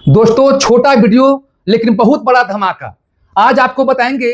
दोस्तों, छोटा वीडियो लेकिन बहुत बड़ा धमाका। आज आपको बताएंगे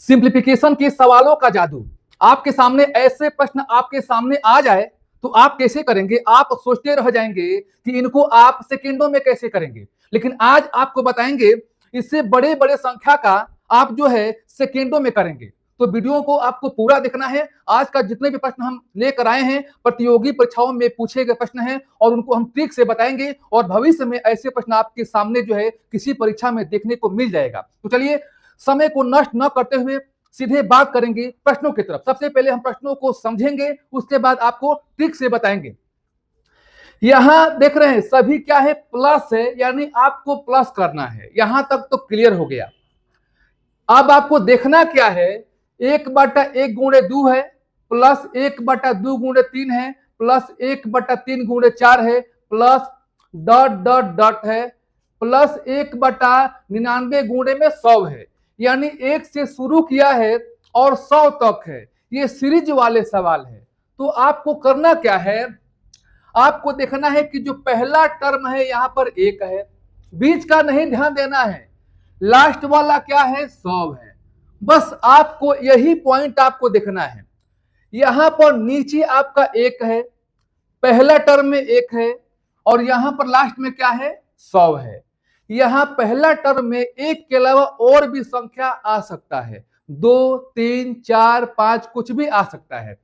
सिंप्लीफिकेशन के सवालों का जादू। आपके सामने ऐसे प्रश्न आपके सामने आ जाए तो आप कैसे करेंगे? आप सोचते रह जाएंगे कि इनको आप सेकेंडों में कैसे करेंगे, लेकिन आज आपको बताएंगे इससे बड़े बड़े संख्या का आप जो है सेकेंडों में करेंगे। तो वीडियो को आपको पूरा देखना है। आज का जितने भी प्रश्न हम लेकर आए हैं प्रतियोगी परीक्षाओं में पूछे गए प्रश्न हैं और उनको हम ट्रिक से बताएंगे और भविष्य में ऐसे प्रश्न आपके सामने जो है किसी परीक्षा में देखने को मिल जाएगा। तो चलिए समय को नष्ट न करते हुए सीधे बात करेंगे प्रश्नों की तरफ। सबसे पहले हम प्रश्नों को समझेंगे, उसके बाद आपको ट्रिक से बताएंगे। यहां देख रहे हैं सभी क्या है, प्लस है, यानी आपको प्लस करना है। यहां तक तो क्लियर हो गया। अब आपको देखना क्या है, 1/1 गुणे 2 है, प्लस 1/2 गुणे 3 है, प्लस 1/3 गुणे 4 है, प्लस डॉट डॉट डॉट है, प्लस 1/99 गुणे में 100 है। यानी 1 से शुरू किया है और 100 तक है। ये सीरीज वाले सवाल है। तो आपको करना क्या है, आपको देखना है कि जो पहला टर्म है यहां पर 1 है, बीच का नहीं ध्यान देना है, लास्ट वाला क्या है 100 है। बस आपको यही पॉइंट आपको देखना है। यहां पर नीचे आपका 1 है, पहला टर्म में 1 है और यहां पर लास्ट में क्या है 100 है। यहां पहला टर्म में 1 के अलावा और भी संख्या आ सकता है, 2 3 4 5 कुछ भी आ सकता है।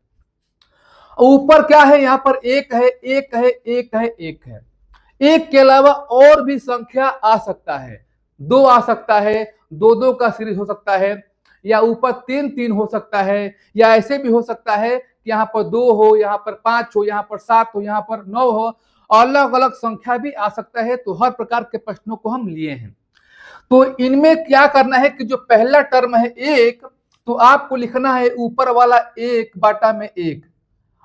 ऊपर क्या है, यहां पर 1 है, 1 है, 1 है, 1 है। 1 के अलावा और भी संख्या आ सकता है, 2 आ सकता है, 2 का सीरीज हो सकता है, या ऊपर 3 हो सकता है, या ऐसे भी हो सकता है कि यहाँ पर 2 हो, यहाँ पर 5 हो, यहाँ पर 7 हो, यहाँ पर 9 हो, अलग अलग संख्या भी आ सकता है। तो हर प्रकार के प्रश्नों को हम लिए हैं। तो इनमें क्या करना है कि जो पहला टर्म है 1, तो आपको लिखना है ऊपर वाला 1/1।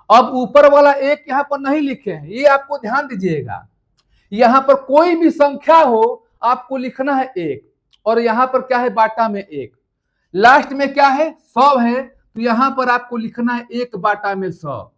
अब ऊपर वाला 1 यहाँ पर नहीं लिखे हैं, ये आपको ध्यान दीजिएगा। यहां पर कोई भी संख्या हो आपको लिखना है 1, और यहां पर क्या है बाटा में 1, लास्ट में क्या है 100 है, तो यहां पर आपको लिखना है 1/100।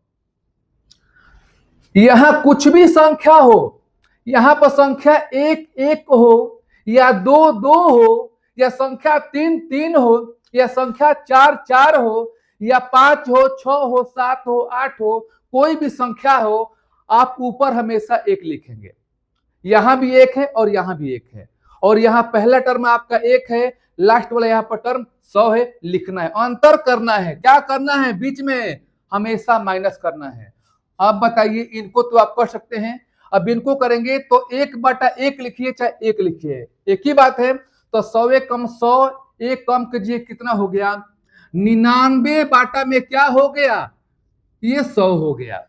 यहां कुछ भी संख्या हो, यहां पर संख्या 1 हो, या 2 हो, या संख्या 3 हो, या संख्या 4 हो, या 5 हो, 6 हो, 7 हो, 8 हो, कोई भी संख्या हो, आप ऊपर हमेशा 1 लिखेंगे। यहां भी 1 है और यहां भी 1 है, और यहां पहला टर्म आपका 1 है, लास्ट वाला यहां पर टर्म 100 है। लिखना है, अंतर करना है, क्या करना है, बीच में हमेशा माइनस करना है। अब बताइए, इनको तो आप कर सकते हैं, अब इनको करेंगे तो 1/1 लिखिए चाहे 1 लिखिए, एक ही बात है। तो 100 कम 100, 1 कम कीजिए, कितना हो गया 99 बाटा में क्या हो गया, ये 100 हो गया।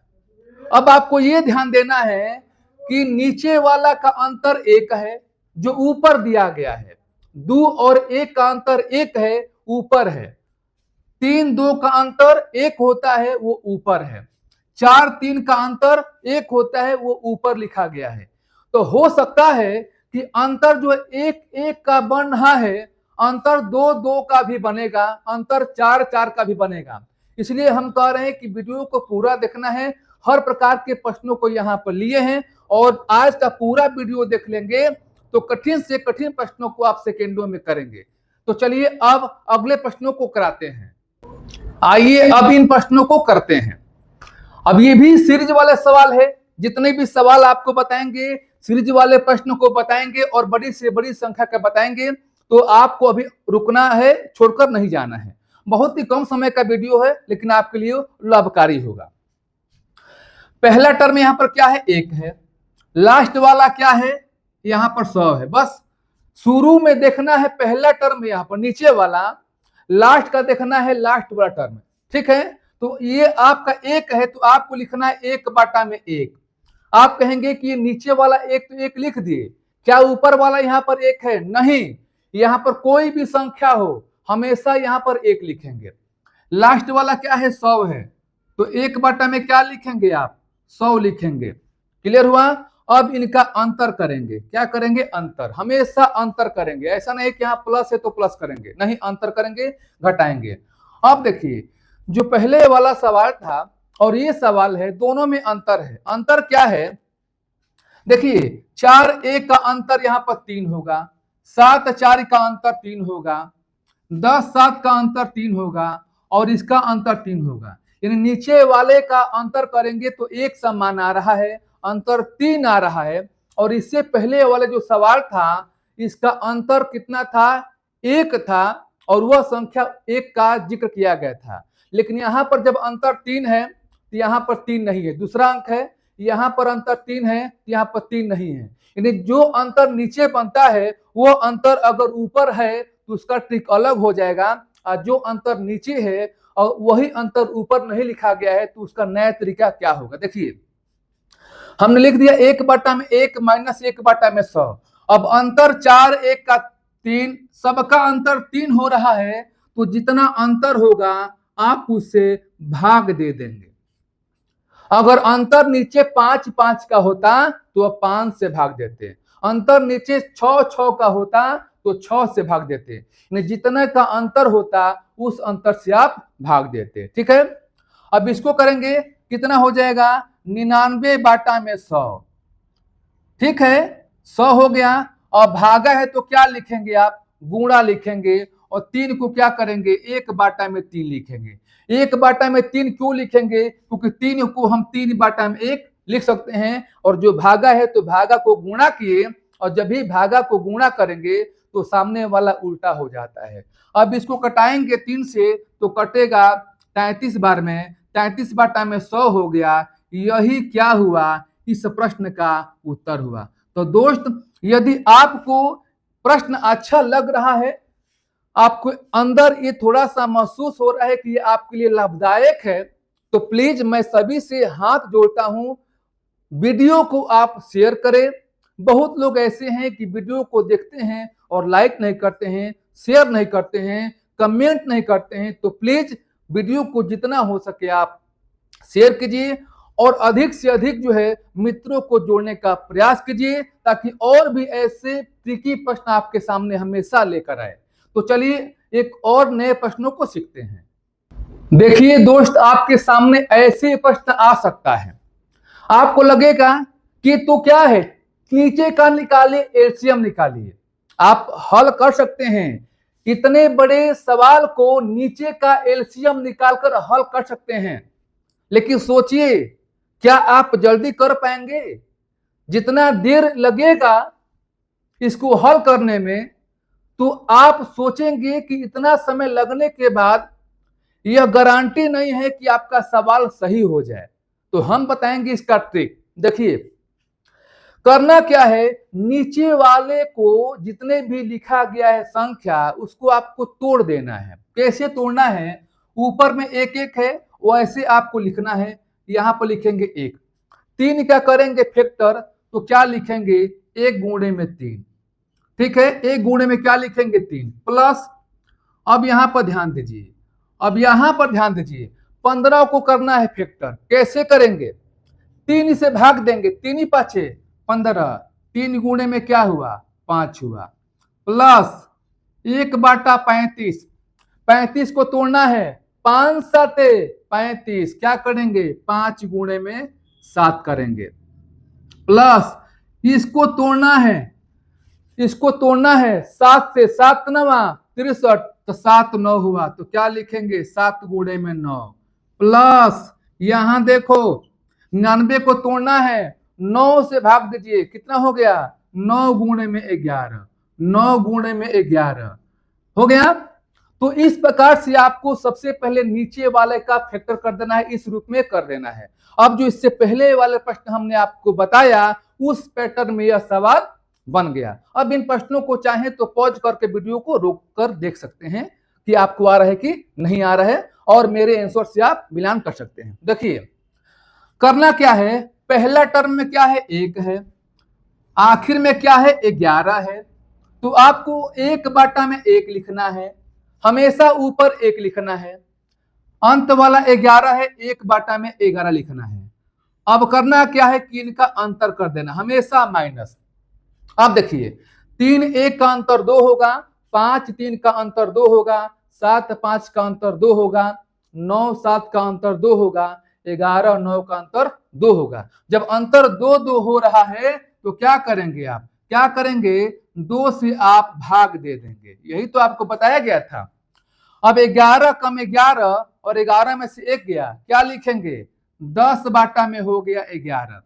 अब आपको ये ध्यान देना है कि नीचे वाला का अंतर 1 है जो ऊपर दिया गया है, 2 और 1 का अंतर 1 है, ऊपर है। 3 2 का अंतर 1 होता है, वो ऊपर है। 4 3 का अंतर 1 होता है, वो ऊपर लिखा गया है। तो हो सकता है कि अंतर जो 1 1 का बन रहा है, अंतर 2 2 का भी बनेगा, अंतर 4 4 का भी बनेगा। इसलिए हम कह रहे हैं कि वीडियो को पूरा देखना है। हर प्रकार के प्रश्नों को यहाँ पर लिए हैं, और आज का पूरा वीडियो देख लेंगे तो कठिन से कठिन प्रश्नों को आप सेकेंडों में करेंगे। तो चलिए अब अगले प्रश्नों को कराते हैं। आइए अब इन प्रश्नों को करते हैं। अब ये भी सीरीज वाले सवाल है, जितने भी सवाल आपको बताएंगे सीरीज वाले प्रश्न को बताएंगे और बड़ी से बड़ी संख्या का बताएंगे। तो आपको अभी रुकना है, छोड़कर नहीं जाना है। बहुत ही कम समय का वीडियो है, लेकिन आपके लिए लाभकारी होगा। पहला टर्म यहां पर क्या है 1 है, लास्ट वाला क्या है यहां पर 100 है। बस शुरू में देखना है पहला टर्म यहां पर नीचे वाला, लास्ट का देखना है लास्ट वाला टर्म, ठीक है। तो ये आपका 1 है, तो आपको लिखना है 1/1। आप कहेंगे कि ये नीचे वाला 1 तो 1 लिख दिए, क्या ऊपर वाला यहां पर 1 है? नहीं, यहां पर कोई भी संख्या हो हमेशा यहां पर 1 लिखेंगे। लास्ट वाला क्या है 100 है, तो 1 में क्या लिखेंगे आप 100 लिखेंगे। क्लियर हुआ? अब इनका अंतर करेंगे, क्या करेंगे अंतर, हमेशा अंतर करेंगे। ऐसा नहीं कि यहाँ प्लस है तो प्लस करेंगे, नहीं, अंतर करेंगे, घटाएंगे। अब देखिए, जो पहले वाला सवाल था और ये सवाल है, दोनों में अंतर है। अंतर क्या है, देखिए 4 1 का अंतर यहाँ पर 3 होगा, 7 4 का अंतर 3 होगा, 10 7 का अंतर 3 होगा और इसका अंतर 3 होगा। यानी नीचे वाले का अंतर करेंगे तो 1 समान आ रहा है, अंतर 3 आ रहा है। और इससे पहले वाले जो सवाल था इसका अंतर कितना था, 1 था और वह संख्या 1 का जिक्र किया गया था। लेकिन यहाँ पर जब अंतर 3 है तो यहाँ पर 3 नहीं है, दूसरा अंक है, यहाँ पर अंतर 3 है, यहाँ पर 3 नहीं है। यानी जो अंतर नीचे बनता है वो अंतर अगर ऊपर है तो उसका ट्रिक अलग हो जाएगा, और जो अंतर नीचे है और वही अंतर ऊपर नहीं लिखा गया है तो उसका नया तरीका क्या होगा। देखिए हमने लिख दिया 1/1 माइनस 1/100। अब अंतर 4 1 का 3, सबका अंतर 3 हो रहा है तो जितना अंतर होगा आप उससे भाग दे देंगे। अगर अंतर नीचे 5 5 का होता तो 5 से भाग देते, अंतर नीचे 6 6 का होता तो 6 से भाग देते, जितना का अंतर होता उस अंतर से आप भाग देते। ठीक है, अब इसको करेंगे कितना हो जाएगा, 99/100। ठीक है, 100 हो गया। और भागा है तो क्या लिखेंगे आप, गुणा लिखेंगे और 3 को क्या करेंगे 1/3 लिखेंगे। 1/3 क्यों लिखेंगे, क्योंकि 3 को हम 3/1 लिख सकते हैं और जो भागा है तो भागा को गुणा किए और जब भी भागा को गुणा करेंगे तो सामने वाला उल्टा हो जाता है। अब इसको कटाएंगे 3 से तो कटेगा 33 बार में, 33/100 हो गया। यही क्या हुआ, इस प्रश्न का उत्तर हुआ। तो दोस्त यदि आपको प्रश्न अच्छा लग रहा है, आपको अंदर ये थोड़ा सा महसूस हो रहा है कि ये आपके लिए लाभदायक है, तो प्लीज मैं सभी से हाथ जोड़ता हूं, वीडियो को आप शेयर करें। बहुत लोग ऐसे हैं कि वीडियो को देखते हैं और लाइक नहीं करते हैं, शेयर नहीं करते हैं, कमेंट नहीं करते हैं। तो प्लीज वीडियो को जितना हो सके आप शेयर कीजिए और अधिक से अधिक जो है मित्रों को जोड़ने का प्रयास कीजिए ताकि और भी ऐसे ट्रिकी प्रश्न आपके सामने हमेशा लेकर आए। तो चलिए एक और नए प्रश्नों को सीखते हैं। देखिए दोस्त, आपके सामने ऐसे प्रश्न आ सकता है, आपको लगेगा कि तो क्या है, नीचे का निकालिए एलसीएम निकालिए। आप हल कर सकते हैं, इतने बड़े सवाल को नीचे का एलसीएम निकालकर हल कर सकते हैं। लेकिन सोचिए क्या आप जल्दी कर पाएंगे, जितना देर लगेगा इसको हल करने में तो आप सोचेंगे कि इतना समय लगने के बाद यह गारंटी नहीं है कि आपका सवाल सही हो जाए। तो हम बताएंगे इसका ट्रिक। देखिए करना क्या है, नीचे वाले को जितने भी लिखा गया है संख्या उसको आपको तोड़ देना है। कैसे तोड़ना है, ऊपर में 1 1 है वैसे आपको लिखना है। यहां पर लिखेंगे 1, 3 क्या करेंगे फैक्टर, तो क्या लिखेंगे 1 गुणे में 3। ठीक है, 1 गुणे में क्या लिखेंगे 3 प्लस। अब यहां पर ध्यान दीजिए, अब यहां पर ध्यान दीजिए, 15 को करना है फैक्टर। कैसे करेंगे, 3 से भाग देंगे, 3 पाछे 15, 3 गुणे में क्या हुआ 5 हुआ, प्लस 1/35, 35 को तोड़ना है, 5 7 35, क्या करेंगे 5 गुणे में 7 करेंगे, प्लस इसको तोड़ना है, इसको तोड़ना है, 7 से 7 9 63, तो 7 9 हुआ, तो क्या लिखेंगे 7 गुणे में 9, प्लस यहां देखो 99 को तोड़ना है, 9 से भाग दीजिए, कितना हो गया 9 गुणे में 11, 9 गुणे में 11 हो गया। तो इस प्रकार से आपको सबसे पहले नीचे वाले का फैक्टर कर देना है, इस रूप में कर देना है। अब जो इससे पहले वाले प्रश्न हमने आपको बताया उस पैटर्न में यह सवाल बन गया। अब इन प्रश्नों को चाहे तो पॉज करके वीडियो को रोक कर देख सकते हैं कि आपको आ रहा है कि नहीं आ रहा है, और मेरे आंसर से आप मिलान कर सकते हैं। देखिए करना क्या है, पहला टर्म में क्या है 1 है, आखिर में क्या है 11 है, तो आपको 1/1 लिखना है, हमेशा ऊपर 1 लिखना है, अंत वाला 11 है, 1/11 लिखना है। अब करना क्या है कि इनका अंतर कर देना, हमेशा माइनस। अब देखिए 3 1 का अंतर 2 होगा, 5 3 का अंतर 2 होगा, 7 5 का अंतर 2 होगा, 9 7 का अंतर 2 होगा, 11 9 का अंतर 2 होगा। जब अंतर 2 2 हो रहा है तो क्या करेंगे आप, क्या करेंगे, 2 से आप भाग दे देंगे। यही तो आपको बताया गया था। अब 11 कम 11 और 11 में से 1 गया, क्या लिखेंगे, 10 बाटा में हो गया 11।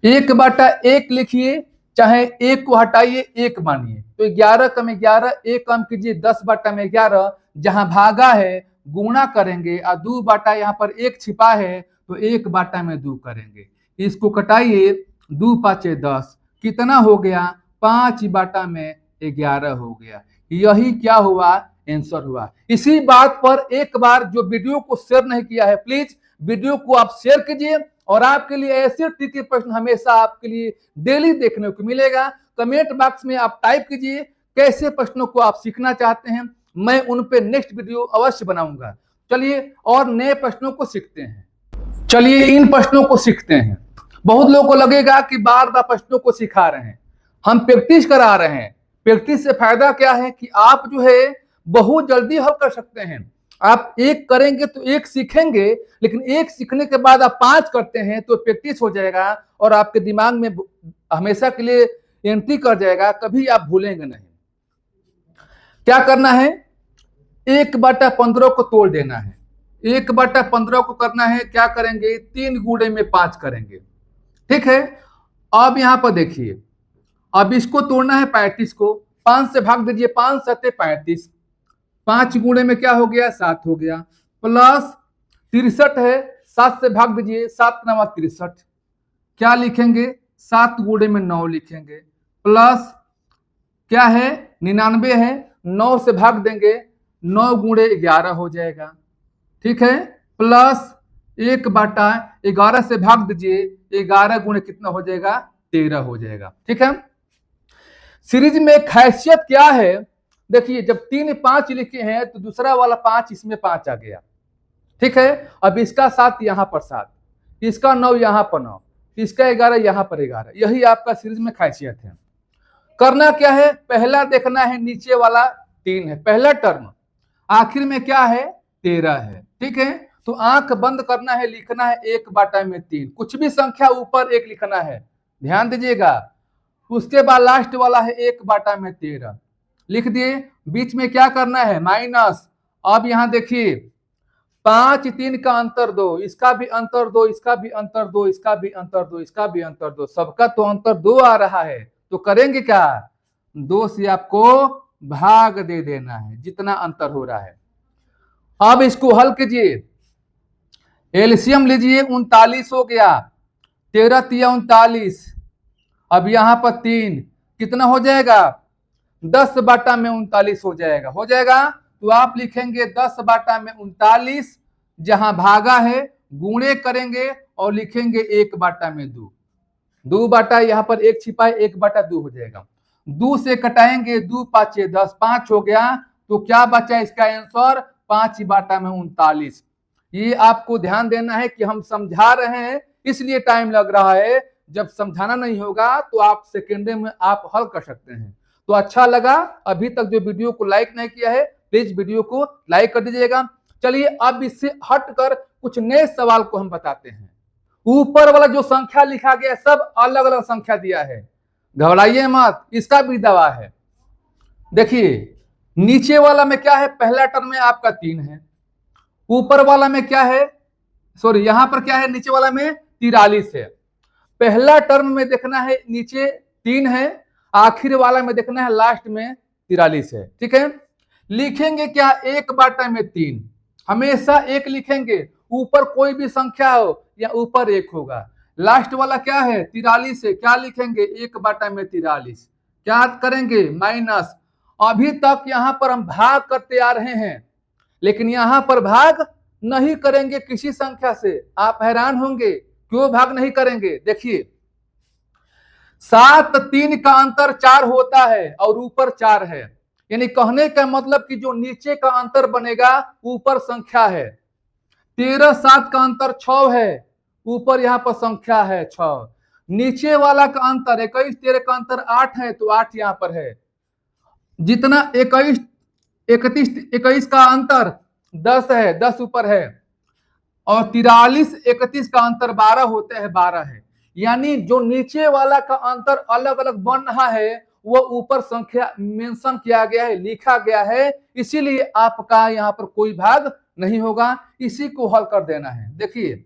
1/1 लिखिए, चाहे 1 को हटाइए 1 मानिए, तो 11 कम 11, 1 कम कीजिए 10 बाटा में 11, जहां भागा है गुणा करेंगे और 2 बाटा यहाँ पर 1 छिपा है तो 1 बाटा में 2 करेंगे। इसको कटाइए, 2 पाँचे 10, कितना हो गया, 5 बाटा में 11 हो गया। यही क्या हुआ, आंसर हुआ। इसी बात पर एक बार जो वीडियो को शेयर नहीं किया है, प्लीज वीडियो को आप शेयर कीजिए, और आपके लिए ऐसे ट्रिकी प्रश्न हमेशा आपके लिए डेली देखने को मिलेगा। कमेंट बॉक्स में आप टाइप कीजिए कैसे प्रश्नों को आप सीखना चाहते हैं, मैं उन पे नेक्स्ट वीडियो अवश्य बनाऊंगा। चलिए और नए प्रश्नों को सीखते हैं। चलिए इन प्रश्नों को सीखते हैं। बहुत लोगों को लगेगा कि बार बार प्रश्नों को सिखा रहे हैं, हम प्रैक्टिस करा रहे हैं। प्रैक्टिस से फायदा क्या है कि आप जो है बहुत जल्दी हल कर सकते हैं। आप 1 करेंगे तो 1 सीखेंगे, लेकिन 1 सीखने के बाद आप 5 करते हैं तो प्रैक्टिस हो जाएगा और आपके दिमाग में हमेशा के लिए एंट्री कर जाएगा, कभी आप भूलेंगे नहीं। क्या करना है, 1/15 को तोड़ देना है। 1/15 को करना है, क्या करेंगे, 3 गुणे में 5 करेंगे, ठीक है। अब यहां पर देखिए, अब इसको तोड़ना है 35 को, 5 से भाग दीजिए, 5 सत्ते 35, 5 गुणे में क्या हो गया, 7 हो गया, प्लस 63 है, 7 से भाग दीजिए, 7 9 63, क्या लिखेंगे, 7 गुणे में 9 लिखेंगे, प्लस क्या है 99 है, 9 से भाग देंगे, 9 गुणे 11 हो जाएगा, ठीक है, प्लस 1/11 से भाग दीजिए, 11 गुणे कितना हो जाएगा, 13 हो जाएगा, ठीक है। सीरीज में खासियत क्या है, देखिए जब 3 5 लिखे हैं तो दूसरा वाला 5 इसमें 5 आ गया, ठीक है। अब इसका 7 यहां पर 7, इसका 9 यहां पर 9, इसका 11 यहां पर 11, यही आपका सीरीज में खासियत है। करना क्या है, पहला देखना है नीचे वाला 3 है, पहला टर्म, आखिर में क्या है 13 है, ठीक है। तो आंख बंद करना है, लिखना है 1/3, कुछ भी संख्या ऊपर 1 लिखना है, ध्यान दीजिएगा। उसके बाद लास्ट वाला है 1/13 लिख दिए, बीच में क्या करना है, माइनस। अब यहां देखिए 5 3 का अंतर 2, इसका भी अंतर 2, इसका भी अंतर 2, इसका भी अंतर 2, इसका भी अंतर 2, सबका तो अंतर 2 आ रहा है, तो करेंगे क्या, 2 से आपको भाग दे देना है जितना अंतर हो रहा है। अब इसको हल कीजिए, एलसीएम लीजिए, 39 हो गया, 13 तिया 39, अब यहां पर 3 कितना हो जाएगा, 10/39 हो जाएगा, हो जाएगा। तो आप लिखेंगे 10/39, जहां भागा है गुणे करेंगे और लिखेंगे 1/2, 2 बाटा यहाँ पर 1 छिपा है, 1/2 हो जाएगा। 2 से कटाएंगे, 2 5 10, 5 हो गया, तो क्या बचा इसका आंसर, 5/39। ये आपको ध्यान देना है कि हम समझा रहे हैं इसलिए टाइम लग रहा है, जब समझाना नहीं होगा तो आप सेकेंडे में आप हल कर सकते हैं। तो अच्छा लगा, अभी तक जो वीडियो को लाइक नहीं किया है प्लीज वीडियो को लाइक कर दीजिएगा। चलिए अब इससे हटकर कुछ नए सवाल को हम बताते हैं। ऊपर वाला जो संख्या लिखा गया सब अलग अलग संख्या दिया है, घबराइए मत, इसका भी दवा है। देखिए नीचे वाला में क्या है, पहला टर्म में आपका 3 है, ऊपर वाला में क्या है, सॉरी यहां पर क्या है, नीचे वाला में 43 है। पहला टर्म में देखना है नीचे 3 है, आखिर वाला में देखना है लास्ट में 43 है, ठीक है। लिखेंगे क्या, 1/3, हमेशा 1 लिखेंगे, ऊपर कोई भी संख्या हो या ऊपर 1 होगा। लास्ट वाला क्या है 43 है, क्या लिखेंगे 1/43, क्या करेंगे माइनस। अभी तक यहां पर हम भाग करते आ रहे हैं, लेकिन यहां पर भाग नहीं करेंगे किसी संख्या से, आप हैरान होंगे क्यों भाग नहीं करेंगे। देखिए 7 3 का अंतर 4 होता है और ऊपर 4 है, यानी कहने का मतलब कि जो नीचे का अंतर बनेगा ऊपर संख्या है। 13 7 का अंतर 6 है, ऊपर यहां पर संख्या है 6। नीचे वाला का अंतर 21 13 का अंतर 8 है, तो 8 यहां पर है। जितना 21 31 21 का अंतर 10 है, 10 ऊपर है, और 43 31 का अंतर 12 होता है, 12 है। यानी जो नीचे वाला का अंतर अलग अलग बन रहा है वो ऊपर संख्या मेंशन किया गया है, लिखा गया है, इसीलिए आपका यहाँ पर कोई भाग नहीं होगा, इसी को हल कर देना है। देखिए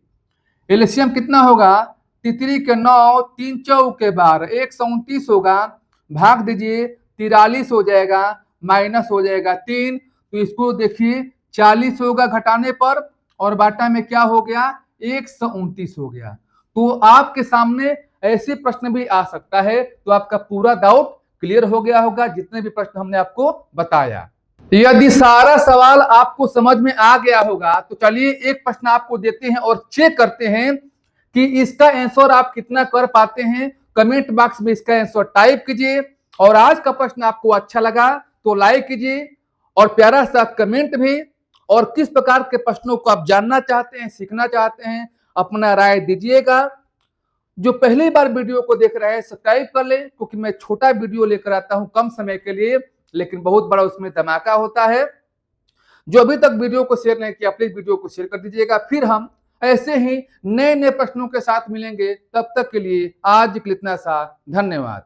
एलसीएम कितना होगा, तितरी के 9, 3 चौके 12, 129 होगा, भाग दीजिए 43 हो जाएगा, माइनस हो जाएगा 3, तो इसको देखिए 40 होगा घटाने पर, और बाटा में क्या हो गया 129 हो गया। तो आपके सामने ऐसे प्रश्न भी आ सकता है, तो आपका पूरा डाउट क्लियर हो गया होगा जितने भी प्रश्न हमने आपको बताया। यदि सारा सवाल आपको समझ में आ गया होगा तो चलिए एक प्रश्न आपको देते हैं और चेक करते हैं कि इसका आंसर आप कितना कर पाते हैं। कमेंट बॉक्स में इसका आंसर टाइप कीजिए, और आज का प्रश्न आपको अच्छा लगा तो लाइक कीजिए और प्यारा सा कमेंट भी, और किस प्रकार के प्रश्नों को आप जानना चाहते हैं, सीखना चाहते हैं, अपना राय दीजिएगा। जो पहली बार वीडियो को देख रहे हैं सब्सक्राइब कर ले, क्योंकि मैं छोटा वीडियो लेकर आता हूं कम समय के लिए, लेकिन बहुत बड़ा उसमें धमाका होता है। जो अभी तक वीडियो को शेयर नहीं किया प्लीज वीडियो को शेयर कर दीजिएगा। फिर हम ऐसे ही नए नए प्रश्नों के साथ मिलेंगे, तब तक के लिए आज के लिए इतना सा, धन्यवाद।